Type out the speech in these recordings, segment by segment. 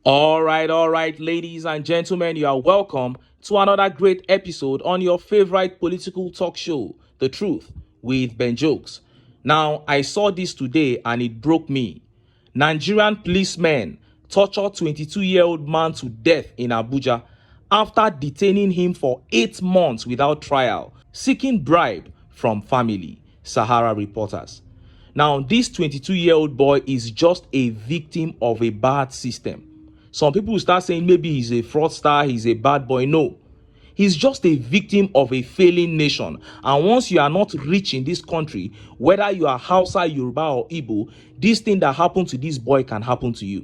All right, ladies and gentlemen, you are welcome to another great episode on your favorite political talk show, The Truth with Ben Jokes. Now, I saw this today and it broke me. Nigerian policemen tortured 22-year-old man to death in Abuja after detaining him for 8 months without trial, seeking bribe from family, Sahara reporters. Now, this 22-year-old boy is just a victim of a bad system. Some people will start saying maybe he's a fraudster, he's a bad boy. No, he's just a victim of a failing nation. And once you are not rich in this country, whether you are Hausa, Yoruba or Igbo, this thing that happened to this boy can happen to you.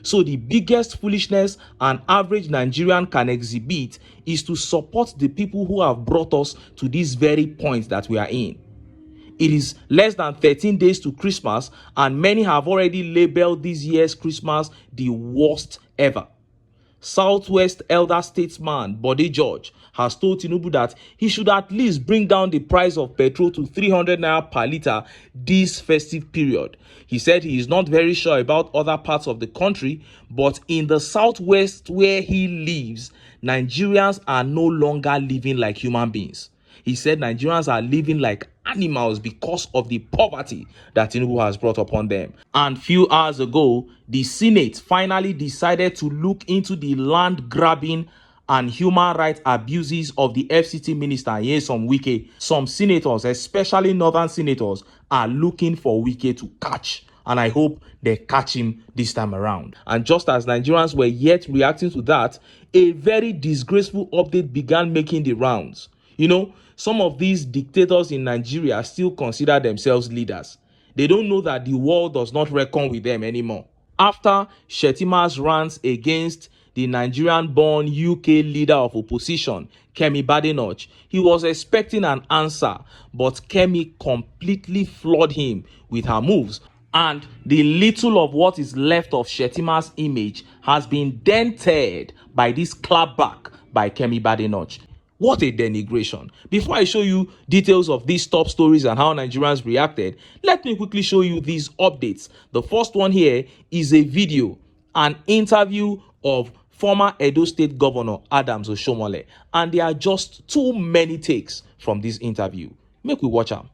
So the biggest foolishness an average Nigerian can exhibit is to support the people who have brought us to this very point that we are in. It is less than 13 days to Christmas, and many have already labeled this year's Christmas the worst ever. Southwest elder statesman Bode George has told Tinubu that he should at least bring down the price of petrol to 300 naira per litre this festive period. He said he is not very sure about other parts of the country, but in the Southwest where he lives, Nigerians are no longer living like human beings. He said Nigerians are living like animals because of the poverty that Tinubu has brought upon them. And few hours ago, the Senate finally decided to look into the land grabbing and human rights abuses of the FCT minister Nyesom Wike. Some senators, especially northern senators, are looking for Wike to catch. And I hope they catch him this time around. And just as Nigerians were yet reacting to that, a very disgraceful update began making the rounds. You know, some of these dictators in Nigeria still consider themselves leaders. They don't know that the world does not reckon with them anymore. After SHETTIMA's rants against the Nigerian-born UK leader of opposition, Kemi Badenoch, he was expecting an answer, but Kemi completely floored him with her moves. And the little of what is left of SHETTIMA's image has been dented by this clapback by Kemi Badenoch. What a denigration. Before I show you details of these top stories and how Nigerians reacted, let me quickly show you these updates. The first one here is a video, an interview of former Edo State Governor Adams Oshiomhole, and there are just too many takes from this interview. Make we watch them.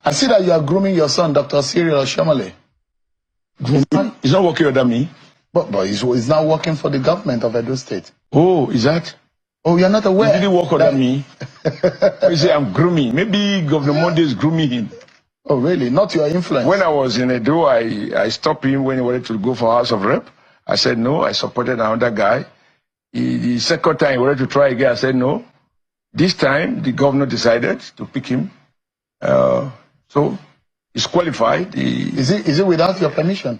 I see that you are grooming your son, Dr. Cyril Oshiomhole. Grooming? He's not working under me. But he's now working for the government of Edo State. Oh, is that? Oh, you're not aware? He didn't work under me. You say I'm grooming. Maybe Governor Monday is grooming him. Oh, really? Not your influence? When I was in Edo, I stopped him when he wanted to go for House of Rep. I said no. I supported another guy. The second time he wanted to try again, I said no. This time, the governor decided to pick him. So he's qualified. Is it without your permission?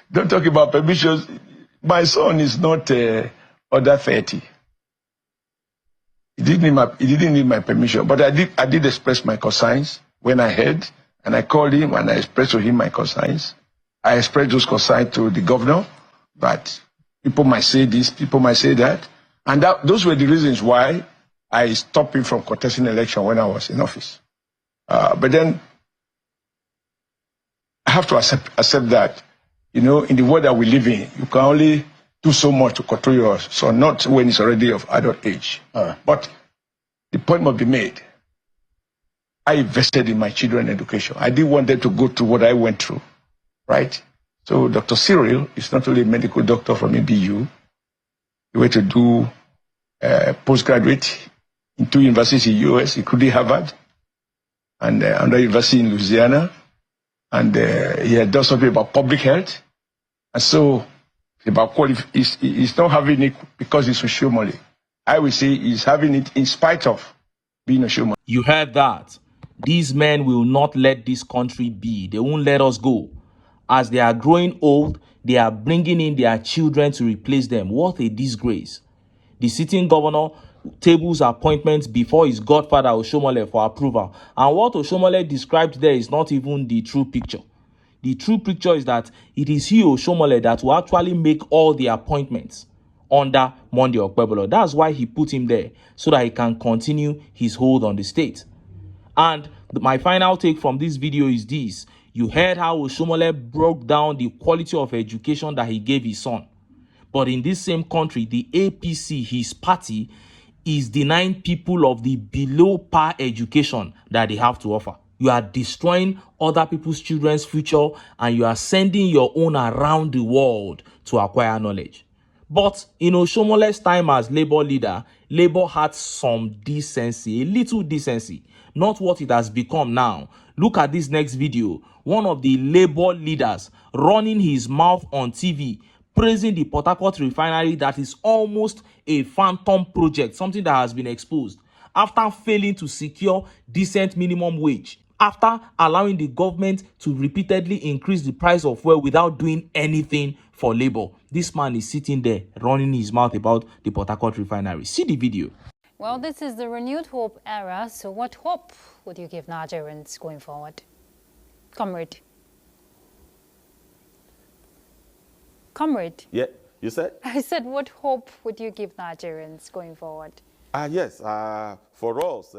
Don't talk about permissions. My son is not under 30. He didn't need my permission, but I did express my concerns when I heard, and I called him and I expressed to him my concerns. I expressed those concerns to the governor, but people might say this, people might say that, and those were the reasons why I stopped him from contesting the election when I was in office. But then I have to accept that, you know, in the world that we live in, you can only do so much to control your son, not when he's already of adult age. But the point must be made. I invested in my children's education. I didn't want them to go through what I went through, right? So Dr. Cyril is not only a medical doctor from ABU. He went to do postgraduate in 2 universities in the US, including Harvard, and another university in Louisiana. And he had done something about public health. And so about he's not having it because he's Oshiomhole. I will say he's having it in spite of being Oshiomhole. You heard that. These men will not let this country be. They won't let us go. As they are growing old, they are bringing in their children to replace them. What a disgrace. The sitting governor tables appointments before his godfather Oshiomhole for approval. And what Oshiomhole described there is not even the true picture. The true picture is that it is he, Oshiomhole, that will actually make all the appointments under Monday Okpebholo. That's why he put him there, so that he can continue his hold on the state. And my final take from this video is this. You heard how Oshiomhole broke down the quality of education that he gave his son. But in this same country, the APC, his party, is denying people of the below par education that they have to offer. You are destroying other people's children's future, and you are sending your own around the world to acquire knowledge. But in Oshiomhole's time as Labour leader, Labour had some decency, a little decency, not what it has become now. Look at this next video. One of the Labour leaders running his mouth on TV, praising the Port Harcourt refinery that is almost a phantom project, something that has been exposed, after failing to secure decent minimum wage, after allowing the government to repeatedly increase the price of fuel without doing anything for labor. This man is sitting there running his mouth about the Port Harcourt refinery. See the video. Well, this is the renewed hope era, so what hope would you give Nigerians going forward? Comrade. Comrade. Yeah, you said? I said, what hope would you give Nigerians going forward? Yes, for us,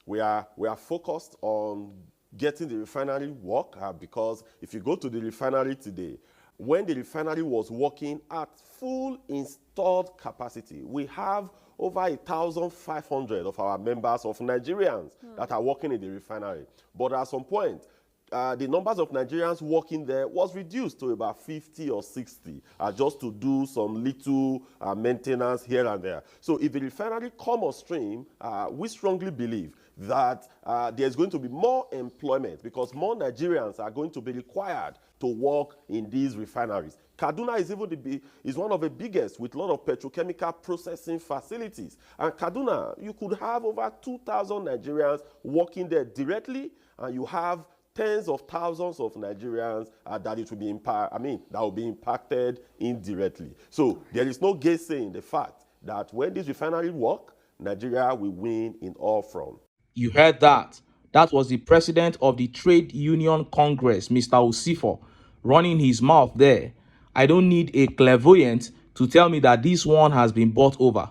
we are focused on getting the refinery work because if you go to the refinery today, when the refinery was working at full installed capacity, we have over 1,500 of our members of Nigerians that are working in the refinery. But at some point, the numbers of Nigerians working there was reduced to about 50 or 60, just to do some little maintenance here and there. So if the refinery come on stream, we strongly believe that there's going to be more employment because more Nigerians are going to be required to work in these refineries. Kaduna is one of the biggest with a lot of petrochemical processing facilities. And Kaduna, you could have over 2,000 Nigerians working there directly, and you have tens of thousands of Nigerians that will be impacted indirectly. So there is no gainsaying the fact that when this refinery work, Nigeria will win in all fronts. You heard that. That was the president of the Trade Union Congress, Mr. Osifo, running his mouth there. I don't need a clairvoyant to tell me that this one has been bought over.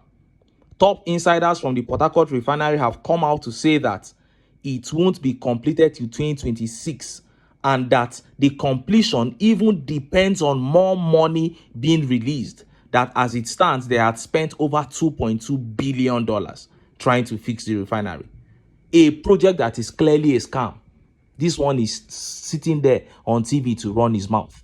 Top insiders from the Port Harcourt refinery have come out to say that it won't be completed till 2026 and that the completion even depends on more money being released. That as it stands, they had spent over $2.2 billion trying to fix the refinery. A project that is clearly a scam. This one is sitting there on TV to run his mouth.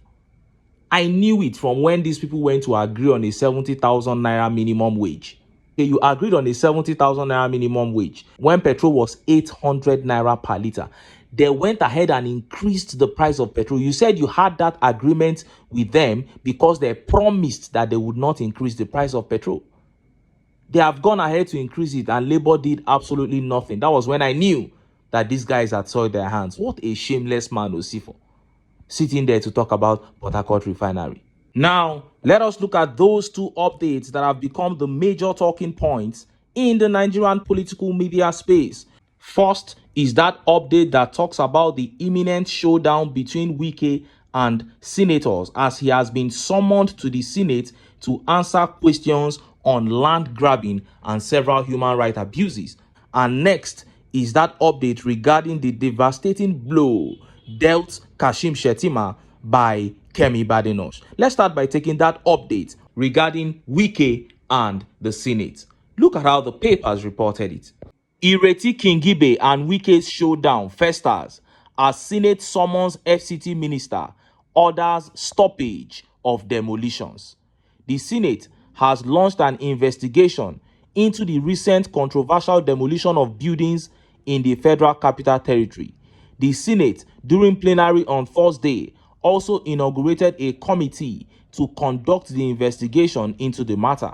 I knew it from when these people went to agree on a 70,000 naira minimum wage. Okay, you agreed on a 70,000 naira minimum wage when petrol was 800 naira per liter. They went ahead and increased the price of petrol. You said you had that agreement with them because they promised that they would not increase the price of petrol. They have gone ahead to increase it, and Labour did absolutely nothing. That was when I knew that these guys had soiled their hands. What a shameless man, Osifo, sitting there to talk about Port Harcourt refinery. Now, let us look at those two updates that have become the major talking points in the Nigerian political media space. First is that update that talks about the imminent showdown between Wike and senators, as he has been summoned to the Senate to answer questions on land grabbing and several human rights abuses. And next is that update regarding the devastating blow dealt Kashim Shettima by Kemi Badenoch. Let's start by taking that update regarding Wike and the Senate. Look at how the papers reported it. Ireti Kingibe and Wike's showdown festers as Senate summons FCT minister orders stoppage of demolitions. The Senate has launched an investigation into the recent controversial demolition of buildings in the Federal Capital Territory. The Senate, during plenary on Thursday, also inaugurated a committee to conduct the investigation into the matter.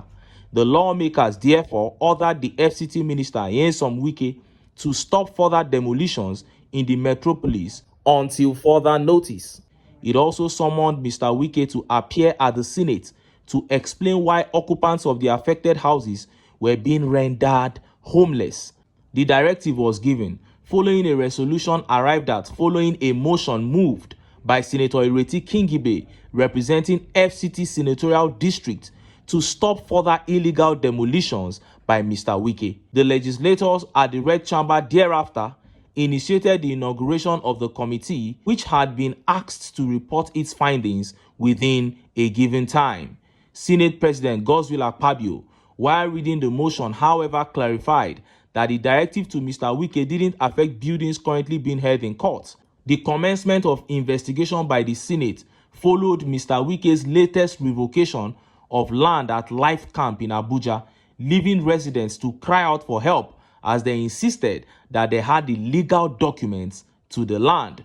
The lawmakers therefore ordered the FCT minister, Nyesom Wike, to stop further demolitions in the metropolis until further notice. It also summoned Mr. Wike to appear at the Senate to explain why occupants of the affected houses were being rendered homeless. The directive was given following a resolution arrived at following a motion moved by Senator Ireti Kingibe, representing FCT Senatorial District, to stop further illegal demolitions by Mr. Wike. The legislators at the Red Chamber thereafter initiated the inauguration of the committee, which had been asked to report its findings within a given time. Senate President Godswill Akpabio, while reading the motion, however, clarified that the directive to Mr. Wike didn't affect buildings currently being held in court. The commencement of investigation by the Senate followed Mr. Wike's latest revocation of land at Life Camp in Abuja, leaving residents to cry out for help as they insisted that they had the legal documents to the land.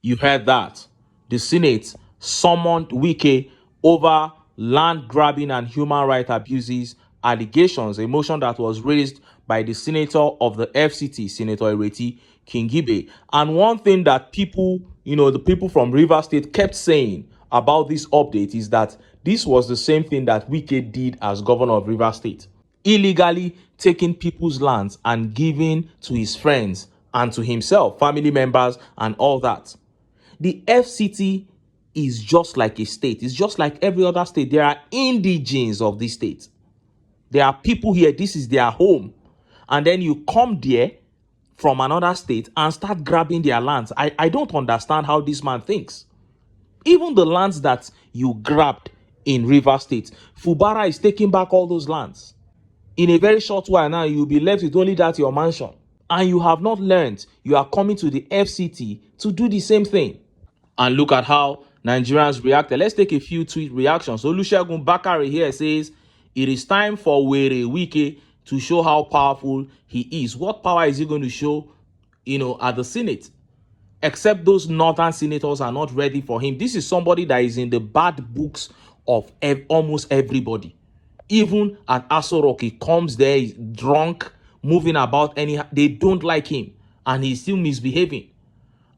You heard that. The Senate summoned Wike over land grabbing and human rights abuses allegations, a motion that was raised by the senator of the FCT, Senator Ireti Kingibe. And one thing that people, the people from Rivers State kept saying about this update is that this was the same thing that Wike did as governor of Rivers State, illegally taking people's lands and giving to his friends and to himself, family members and all that. The FCT is just like a state. It's just like every other state. There are indigenes of this state. There are people here. This is their home. And then you come there from another state and start grabbing their lands. I don't understand how this man thinks. Even the lands that you grabbed in Rivers State, Fubara is taking back all those lands. In a very short while now, you'll be left with only that your mansion. And you have not learned. You are coming to the FCT to do the same thing. And look at how Nigerians reacted. Let's take a few tweet reactions. Olusegun Bakare here says, it is time for Were Wike to show how powerful he is. What power is he going to show, at the Senate? Except those northern senators are not ready for him. This is somebody that is in the bad books of almost everybody. Even at Aso Rock, he comes there, he's drunk, moving about they don't like him. And he's still misbehaving.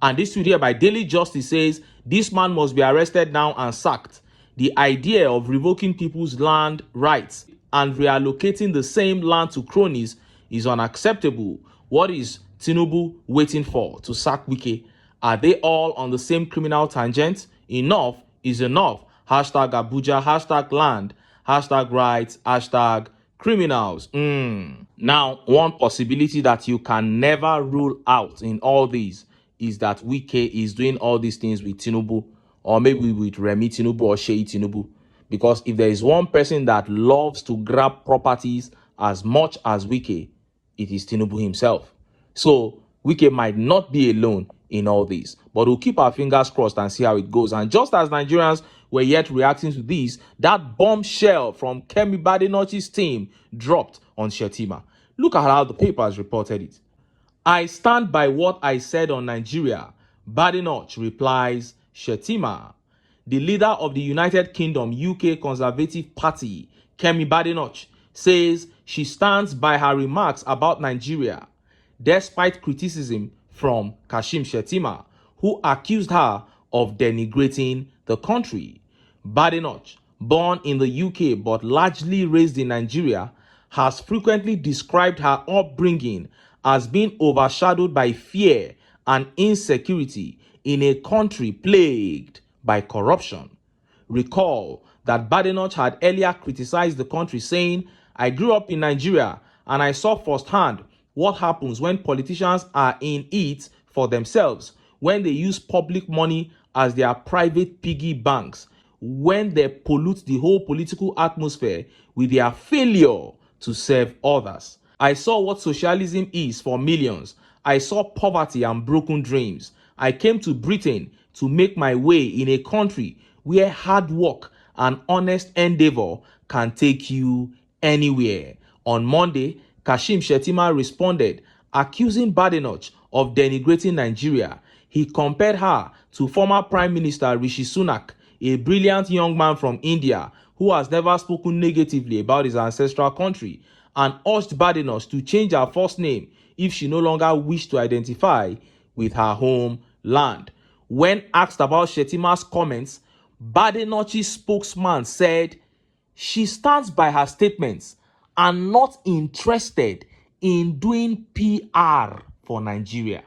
And this tweet here by Daily Justice says, this man must be arrested now and sacked. The idea of revoking people's land rights and reallocating the same land to cronies is unacceptable. What is Tinubu waiting for to sack Wike? Are they all on the same criminal tangent? Enough is enough. Hashtag Abuja, hashtag land, hashtag rights, hashtag criminals. Now, one possibility that you can never rule out in all these is that Wike is doing all these things with Tinubu, or maybe with Remi Tinubu or Sheyi Tinubu. Because if there is one person that loves to grab properties as much as Wike, it is Tinubu himself. So Wike might not be alone in all this, but we'll keep our fingers crossed and see how it goes. And just as Nigerians were yet reacting to this, that bombshell from Kemi Badenoch's team dropped on Shettima. Look at how the papers reported it. I stand by what I said on Nigeria. Badenoch replies, Shettima. The leader of the United Kingdom UK Conservative Party, Kemi Badenoch, says she stands by her remarks about Nigeria, despite criticism from Kashim Shettima, who accused her of denigrating the country. Badenoch, born in the UK but largely raised in Nigeria, has frequently described her upbringing as being overshadowed by fear and insecurity in a country plagued by corruption. Recall that Badenoch had earlier criticized the country, saying, I grew up in Nigeria and I saw firsthand what happens when politicians are in it for themselves, when they use public money as their private piggy banks, when they pollute the whole political atmosphere with their failure to serve others. I saw what socialism is for millions. I saw poverty and broken dreams. I came to Britain to make my way in a country where hard work and honest endeavor can take you anywhere. On Monday, Kashim Shettima responded, accusing Badenoch of denigrating Nigeria. He compared her to former Prime Minister Rishi Sunak, a brilliant young man from India who has never spoken negatively about his ancestral country, and urged Badenoch to change her first name if she no longer wished to identify with her homeland. When asked about Shettima's comments, Badenoch's spokesman said she stands by her statements and not interested in doing PR for Nigeria.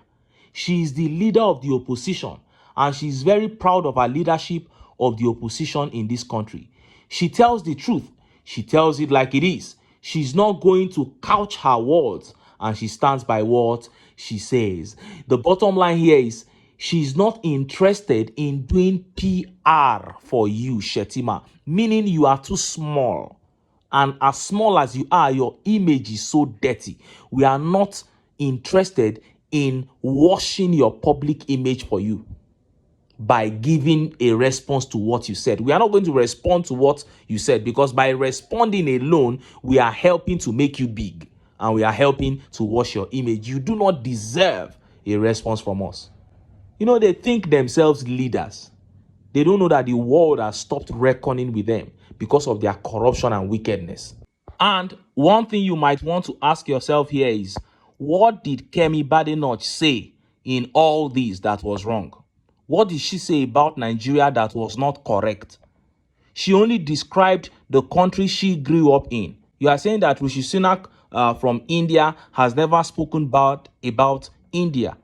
She is the leader of the opposition and she is very proud of her leadership of the opposition in this country. She tells the truth. She tells it like it is. She's not going to couch her words and she stands by what she says. The bottom line here is she's not interested in doing PR for you, Shettima, meaning you are too small. And as small as you are, your image is so dirty. We are not interested in washing your public image for you by giving a response to what you said. We are not going to respond to what you said, because by responding alone, we are helping to make you big and we are helping to wash your image. You do not deserve a response from us. You know, they think themselves leaders. They don't know that the world has stopped reckoning with them because of their corruption and wickedness. And one thing you might want to ask yourself here is, what did Kemi Badenoch say in all this that was wrong? What did she say about Nigeria that was not correct? She only described the country she grew up in. You are saying that Rishi Sunak from India has never spoken about India.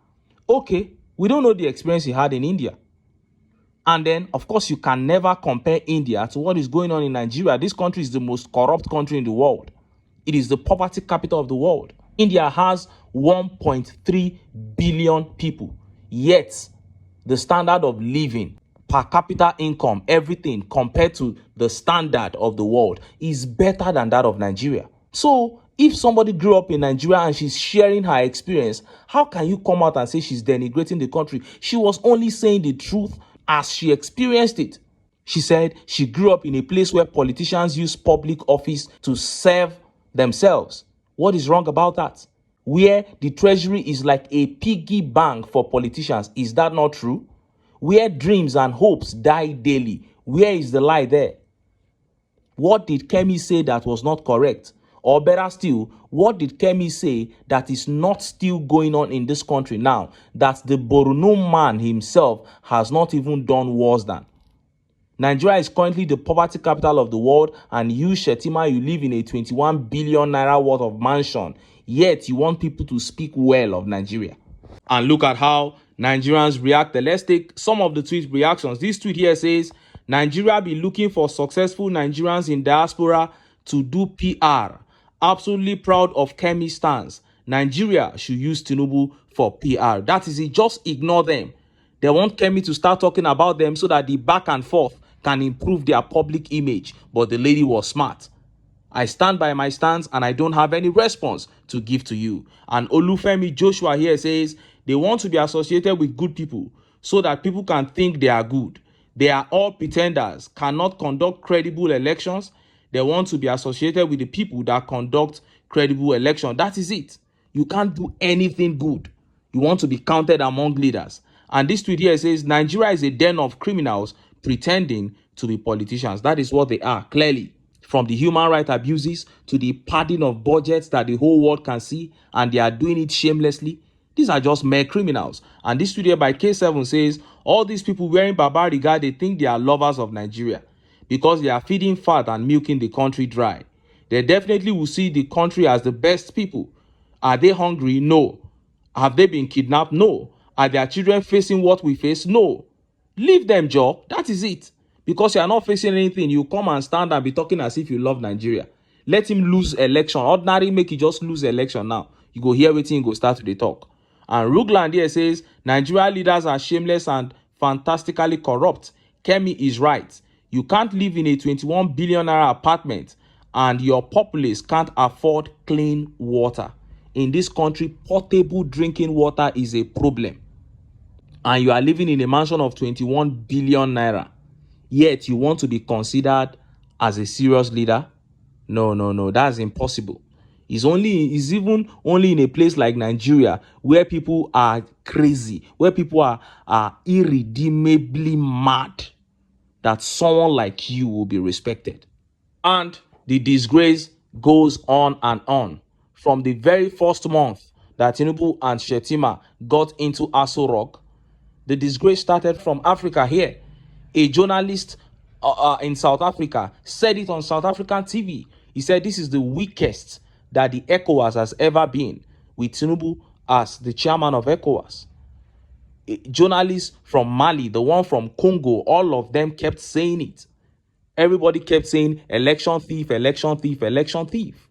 Okay, we don't know the experience he had in India. And then, of course, you can never compare India to what is going on in Nigeria. This country is the most corrupt country in the world. It is the poverty capital of the world. India has 1.3 billion people. Yet, the standard of living, per capita income, everything compared to the standard of the world is better than that of Nigeria. So, if somebody grew up in Nigeria and she's sharing her experience, how can you come out and say she's denigrating the country? She was only saying the truth as she experienced it. She said she grew up in a place where politicians use public office to serve themselves. What is wrong about that? Where the treasury is like a piggy bank for politicians. Is that not true? Where dreams and hopes die daily. Where is the lie there? What did Kemi say that was not correct? Or better still, what did Kemi say that is not still going on in this country now, that the Borno man himself has not even done worse than? Nigeria is currently the poverty capital of the world, and you, Shettima, you live in a 21 billion naira worth of mansion, yet you want people to speak well of Nigeria. And look at how Nigerians react. Let's take some of the tweet reactions. This tweet here says, Nigeria be looking for successful Nigerians in diaspora to do PR. Absolutely proud of Kemi's stance. Nigeria should use Tinubu for PR. That is it. Just ignore them. They want Kemi to start talking about them so that the back and forth can improve their public image. But the lady was smart. I stand by my stance and I don't have any response to give to you. And Olufemi Joshua here says, they want to be associated with good people so that people can think they are good. They are all pretenders, cannot conduct credible elections. They want to be associated with the people that conduct credible elections. That is it. You can't do anything good. You want to be counted among leaders. And this tweet here says, Nigeria is a den of criminals pretending to be politicians. That is what they are, clearly. From the human rights abuses to the padding of budgets that the whole world can see, and they are doing it shamelessly. These are just mere criminals. And this tweet here by K7 says, all these people wearing Baba Riga, they think they are lovers of Nigeria because they are feeding fat and milking the country dry. They definitely will see the country as the best people. Are they hungry? No. Have they been kidnapped? No. Are their children facing what we face? No. Leave them, Joe. That is it. Because you are not facing anything, you come and stand and be talking as if you love Nigeria. Let him lose election. Ordinary make you just lose election now. You go hear everything, go start to the talk. And Rugland here says, Nigeria leaders are shameless and fantastically corrupt. Kemi is right. You can't live in a 21 billion naira apartment and your populace can't afford clean water. In this country, portable drinking water is a problem. And you are living in a mansion of 21 billion naira. Yet you want to be considered as a serious leader? No, that's impossible. It's even only in a place like Nigeria where people are crazy, where people are irredeemably mad, that someone like you will be respected. And the disgrace goes on and on. From the very first month that Tinubu and Shettima got into Aso Rock, the disgrace started from Africa here. A journalist in South Africa said it on South African TV. He said this is the weakest that the ECOWAS has ever been, with Tinubu as the chairman of ECOWAS. Journalists from Mali, the one from Congo, all of them kept saying it. Everybody kept saying election thief, election thief, election thief.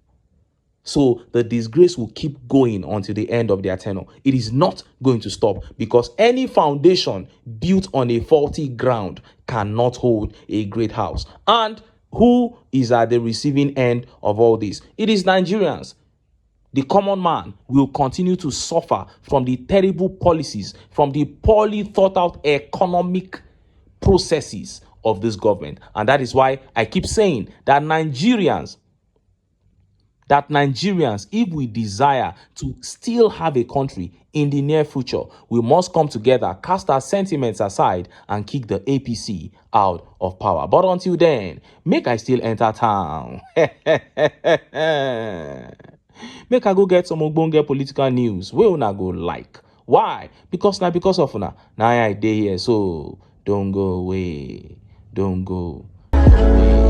So the disgrace will keep going until the end of their tenure. It is not going to stop, because any foundation built on a faulty ground cannot hold a great house. And who is at the receiving end of all this? It is Nigerians. The common man will continue to suffer from the terrible policies, from the poorly thought out economic processes of this government. And that is why I keep saying that Nigerians, if we desire to still have a country in the near future, we must come together, cast our sentiments aside, and kick the APC out of power. But until then, make I still enter town. Make I go get some ogbonge political news wey una go like. Why? Because of una. Now I dey here, so don't go away. Don't go away.